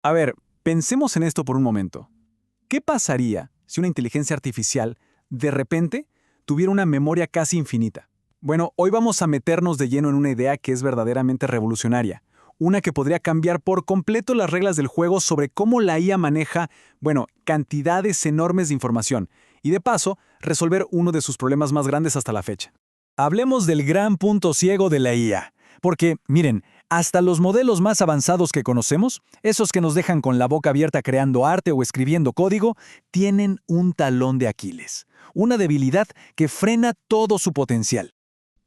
A ver, pensemos en esto por un momento. ¿Qué pasaría si una inteligencia artificial, de repente, tuviera una memoria casi infinita? Bueno, hoy vamos a meternos de lleno en una idea que es verdaderamente revolucionaria. Una que podría cambiar por completo las reglas del juego sobre cómo la IA maneja, bueno, cantidades enormes de información, y de paso, resolver uno de sus problemas más grandes hasta la fecha. Hablemos del gran punto ciego de la IA. Porque, miren, hasta los modelos más avanzados que conocemos, esos que nos dejan con la boca abierta creando arte o escribiendo código, tienen un talón de Aquiles, una debilidad que frena todo su potencial.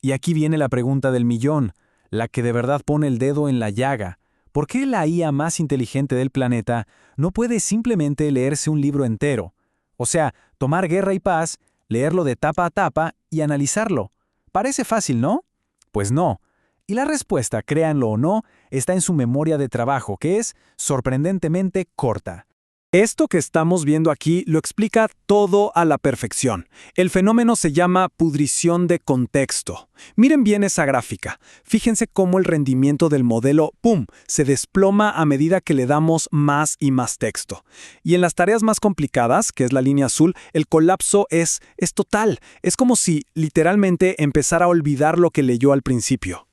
Y aquí viene la pregunta del millón, la que de verdad pone el dedo en la llaga. ¿Por qué la IA más inteligente del planeta no puede simplemente leerse un libro entero? O sea, tomar Guerra y Paz, leerlo de tapa a tapa y analizarlo. Parece fácil, ¿no? Pues no. Y la respuesta, créanlo o no, está en su memoria de trabajo, que es sorprendentemente corta. Esto que estamos viendo aquí lo explica todo a la perfección. El fenómeno se llama pudrición de contexto. Miren bien esa gráfica. Fíjense cómo el rendimiento del modelo, ¡pum!, se desploma a medida que le damos más y más texto. Y en las tareas más complicadas, que es la línea azul, el colapso es total. Es como si, literalmente, empezara a olvidar lo que leyó al principio.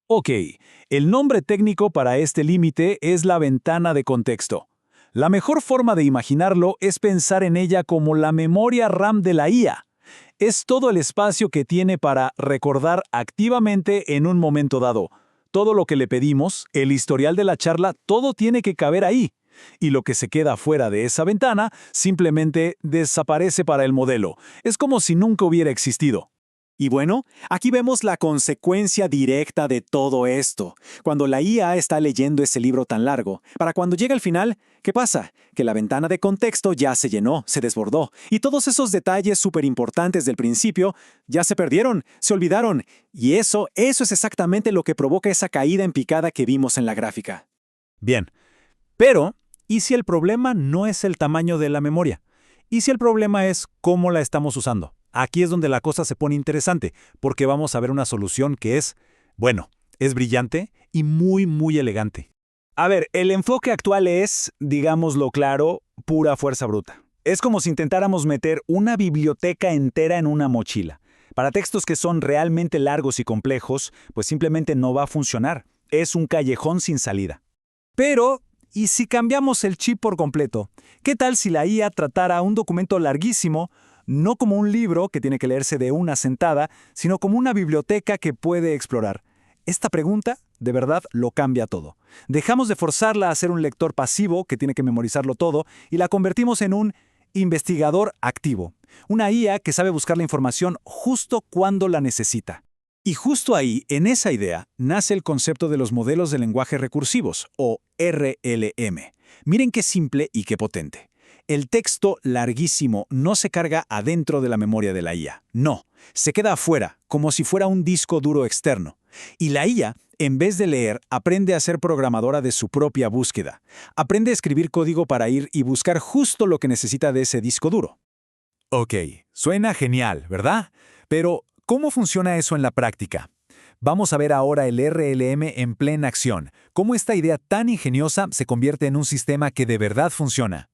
Ok, el nombre técnico para este límite es la ventana de contexto. La mejor forma de imaginarlo es pensar en ella como la memoria RAM de la IA. Es todo el espacio que tiene para recordar activamente en un momento dado. Todo lo que le pedimos, el historial de la charla, todo tiene que caber ahí. Y lo que se queda fuera de esa ventana simplemente desaparece para el modelo. Es como si nunca hubiera existido. Y bueno, aquí vemos la consecuencia directa de todo esto. Cuando la IA está leyendo ese libro tan largo, para cuando llega al final, ¿qué pasa? Que la ventana de contexto ya se llenó, se desbordó, y todos esos detalles súper importantes del principio ya se perdieron, se olvidaron, y eso es exactamente lo que provoca esa caída en picada que vimos en la gráfica. Bien, pero, ¿y si el problema no es el tamaño de la memoria? ¿Y si el problema es cómo la estamos usando? Aquí es donde la cosa se pone interesante, porque vamos a ver una solución que es, bueno, es brillante y muy elegante. A ver, el enfoque actual es, digámoslo claro, pura fuerza bruta. Es como si intentáramos meter una biblioteca entera en una mochila. Para textos que son realmente largos y complejos, pues simplemente no va a funcionar. Es un callejón sin salida. Pero, ¿y si cambiamos el chip por completo? ¿Qué tal si la IA tratara un documento larguísimo, no como un libro que tiene que leerse de una sentada, sino como una biblioteca que puede explorar? Esta pregunta, de verdad, lo cambia todo. Dejamos de forzarla a ser un lector pasivo que tiene que memorizarlo todo y la convertimos en un investigador activo. Una IA que sabe buscar la información justo cuando la necesita. Y justo ahí, en esa idea, nace el concepto de los modelos de lenguaje recursivos, o RLM. Miren qué simple y qué potente. El texto larguísimo no se carga adentro de la memoria de la IA. No, se queda afuera, como si fuera un disco duro externo. Y la IA, en vez de leer, aprende a ser programadora de su propia búsqueda. Aprende a escribir código para ir y buscar justo lo que necesita de ese disco duro. Ok, suena genial, ¿verdad? Pero, ¿cómo funciona eso en la práctica? Vamos a ver ahora el RLM en plena acción, cómo esta idea tan ingeniosa se convierte en un sistema que de verdad funciona.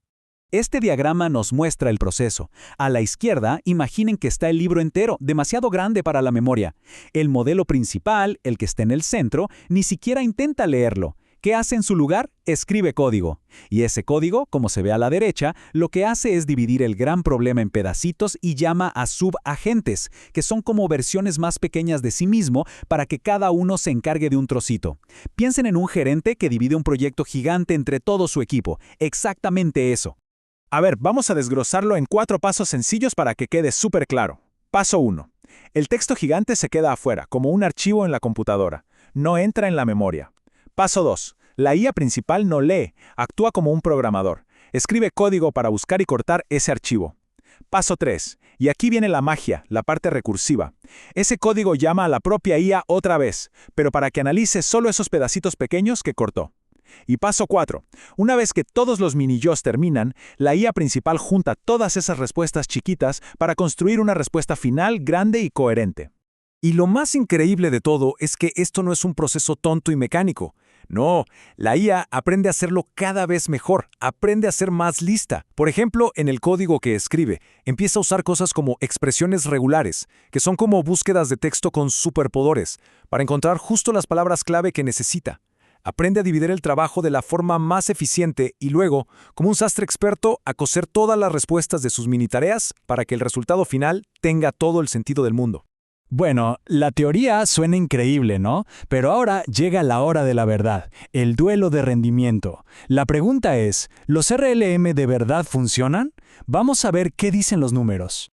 Este diagrama nos muestra el proceso. A la izquierda, imaginen que está el libro entero, demasiado grande para la memoria. El modelo principal, el que está en el centro, ni siquiera intenta leerlo. ¿Qué hace en su lugar? Escribe código. Y ese código, como se ve a la derecha, lo que hace es dividir el gran problema en pedacitos y llama a subagentes, que son como versiones más pequeñas de sí mismo para que cada uno se encargue de un trocito. Piensen en un gerente que divide un proyecto gigante entre todo su equipo. Exactamente eso. A ver, vamos a desglosarlo en 4 pasos sencillos para que quede súper claro. Paso 1. El texto gigante se queda afuera, como un archivo en la computadora. No entra en la memoria. Paso 2. La IA principal no lee, actúa como un programador. Escribe código para buscar y cortar ese archivo. Paso 3. Y aquí viene la magia, la parte recursiva. Ese código llama a la propia IA otra vez, pero para que analice solo esos pedacitos pequeños que cortó. Y paso 4. Una vez que todos los mini-yos terminan, la IA principal junta todas esas respuestas chiquitas para construir una respuesta final grande y coherente. Y lo más increíble de todo es que esto no es un proceso tonto y mecánico. No, la IA aprende a hacerlo cada vez mejor, aprende a ser más lista. Por ejemplo, en el código que escribe, empieza a usar cosas como expresiones regulares, que son como búsquedas de texto con superpoderes, para encontrar justo las palabras clave que necesita. Aprende a dividir el trabajo de la forma más eficiente y luego, como un sastre experto, a coser todas las respuestas de sus mini tareas para que el resultado final tenga todo el sentido del mundo. Bueno, la teoría suena increíble, ¿no? Pero ahora llega la hora de la verdad, el duelo de rendimiento. La pregunta es, ¿los RLM de verdad funcionan? Vamos a ver qué dicen los números.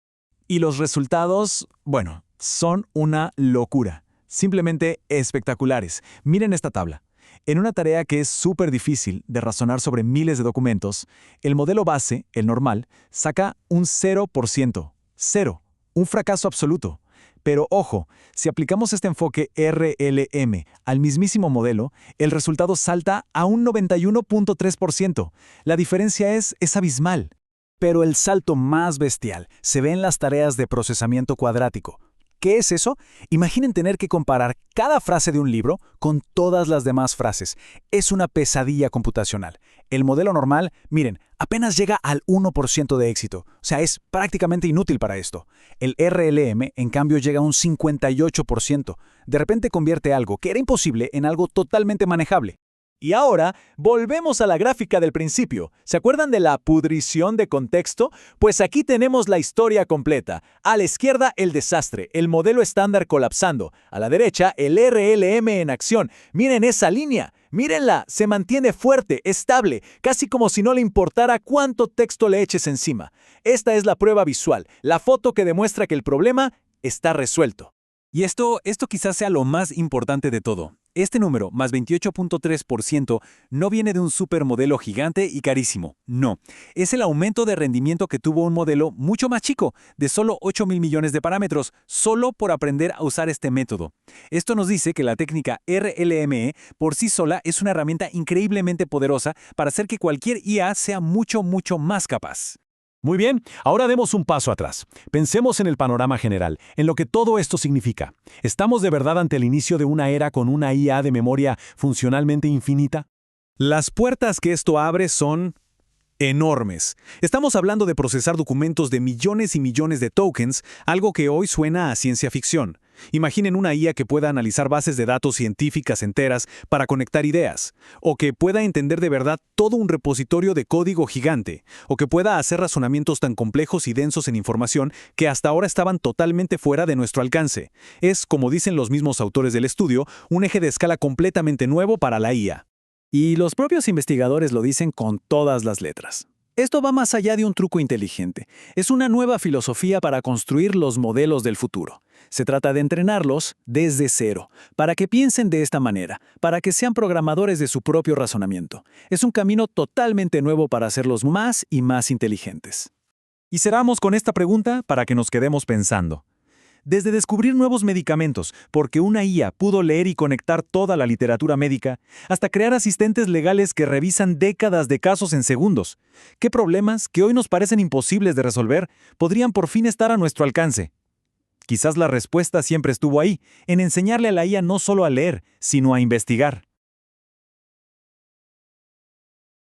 Y los resultados, bueno, son una locura. Simplemente espectaculares. Miren esta tabla. En una tarea que es súper difícil de razonar sobre miles de documentos, el modelo base, el normal, saca un 0%. Cero. Un fracaso absoluto. Pero ojo, si aplicamos este enfoque RLM al mismísimo modelo, el resultado salta a un 91.3%. La diferencia es abismal. Pero el salto más bestial se ve en las tareas de procesamiento cuadrático. ¿Qué es eso? Imaginen tener que comparar cada frase de un libro con todas las demás frases. Es una pesadilla computacional. El modelo normal, miren, apenas llega al 1% de éxito. O sea, es prácticamente inútil para esto. El RLM, en cambio, llega a un 58%. De repente convierte algo que era imposible en algo totalmente manejable. Y ahora, volvemos a la gráfica del principio. ¿Se acuerdan de la pudrición de contexto? Pues aquí tenemos la historia completa. A la izquierda, el desastre, el modelo estándar colapsando. A la derecha, el RLM en acción. Miren esa línea. Mírenla, se mantiene fuerte, estable, casi como si no le importara cuánto texto le eches encima. Esta es la prueba visual, la foto que demuestra que el problema está resuelto. Y esto quizás sea lo más importante de todo. Este número, más 28.3%, no viene de un supermodelo gigante y carísimo. No, es el aumento de rendimiento que tuvo un modelo mucho más chico, de solo 8.000 millones de parámetros, solo por aprender a usar este método. Esto nos dice que la técnica RLME por sí sola es una herramienta increíblemente poderosa para hacer que cualquier IA sea mucho más capaz. Muy bien, ahora demos un paso atrás. Pensemos en el panorama general, en lo que todo esto significa. ¿Estamos de verdad ante el inicio de una era con una IA de memoria funcionalmente infinita? Las puertas que esto abre son enormes. Estamos hablando de procesar documentos de millones y millones de tokens, algo que hoy suena a ciencia ficción. Imaginen una IA que pueda analizar bases de datos científicas enteras para conectar ideas, o que pueda entender de verdad todo un repositorio de código gigante, o que pueda hacer razonamientos tan complejos y densos en información que hasta ahora estaban totalmente fuera de nuestro alcance. Es, como dicen los mismos autores del estudio, un eje de escala completamente nuevo para la IA. Y los propios investigadores lo dicen con todas las letras. Esto va más allá de un truco inteligente. Es una nueva filosofía para construir los modelos del futuro. Se trata de entrenarlos desde cero, para que piensen de esta manera, para que sean programadores de su propio razonamiento. Es un camino totalmente nuevo para hacerlos más y más inteligentes. Y cerramos con esta pregunta para que nos quedemos pensando. Desde descubrir nuevos medicamentos, porque una IA pudo leer y conectar toda la literatura médica, hasta crear asistentes legales que revisan décadas de casos en segundos. ¿Qué problemas, que hoy nos parecen imposibles de resolver, podrían por fin estar a nuestro alcance? Quizás la respuesta siempre estuvo ahí, en enseñarle a la IA no solo a leer, sino a investigar.